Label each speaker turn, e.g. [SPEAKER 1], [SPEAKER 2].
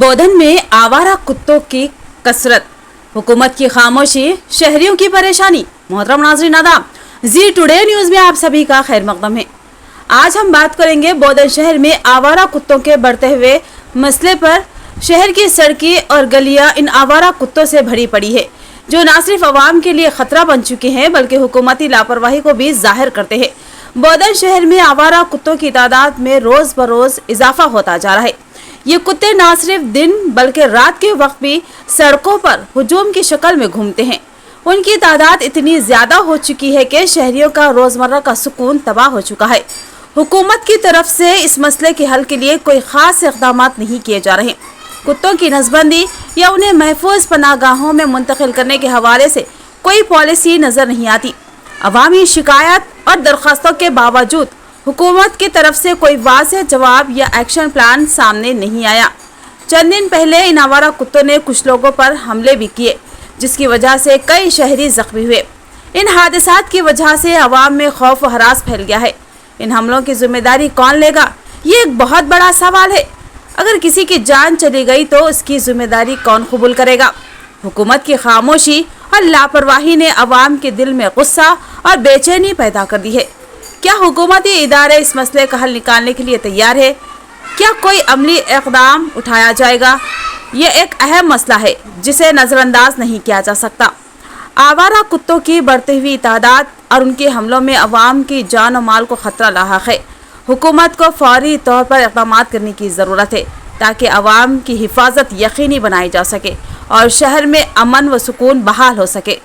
[SPEAKER 1] बोधन में आवारा कुत्तों की कसरत, हुकूमत की खामोशी, शहरियों की परेशानी। मोहतरम नाज़रीन आदाब, जी टुडे न्यूज़ में आप सभी का खैर मकदम है। आज हम बात करेंगे बोधन शहर में आवारा कुत्तों के बढ़ते हुए मसले पर। शहर की सड़कें और गलियां इन आवारा कुत्तों से भरी पड़ी है, जो न सिर्फ आवाम के लिए खतरा बन चुके हैं बल्कि हुकूमती लापरवाही को भी जाहिर करते हैं। बोधन शहर में आवारा कुत्तों की तादाद में रोज बरोज इजाफा होता जा रहा है। ये कुत्ते न सिर्फ दिन बल्कि रात के वक्त भी सड़कों पर हुजूम की शक्ल में घूमते हैं। उनकी तादाद इतनी ज्यादा हो चुकी है कि शहरियों का रोजमर्रा का सुकून तबाह हो चुका है। हुकूमत की तरफ से इस मसले के हल के लिए कोई खास इक़दाम नहीं किए जा रहे। कुत्तों की नसबंदी या उन्हें महफूज पनाहगाहों में मुंतकिल करने के हवाले से कोई पॉलिसी नजर नहीं आती। अवामी शिकायत और दरख्वास्तों के बावजूद हुकूमत की तरफ से कोई वाज़ेह जवाब या एक्शन प्लान सामने नहीं आया। चंद दिन पहले इन आवारा कुत्तों ने कुछ लोगों पर हमले भी किए, जिसकी वजह से कई शहरी जख्मी हुए। इन हादसात की वजह से अवाम में खौफ व हरास फैल गया है। इन हमलों की जिम्मेदारी कौन लेगा, ये एक बहुत बड़ा सवाल है। अगर किसी की जान चली गई तो उसकी जिम्मेदारी कौन कबूल करेगा। हुकूमत की खामोशी और लापरवाही ने अवाम के दिल में गुस्सा और बेचैनी पैदा कर दी है। क्या हुकूमती इदारे इस मसले का हल निकालने के लिए तैयार है? क्या कोई अमली इक़दाम उठाया जाएगा? ये एक अहम मसला है जिसे नज़रअंदाज नहीं किया जा सकता। आवारा कुत्तों की बढ़ती हुई तादाद और उनके हमलों में अवाम की जान और माल को खतरा लाहक है। हुकूमत को फौरी तौर पर इक़दाम करने की ज़रूरत है ताकि अवाम की हिफाजत यकीनी बनाई जा सके और शहर में अमन व सुकून बहाल हो सके।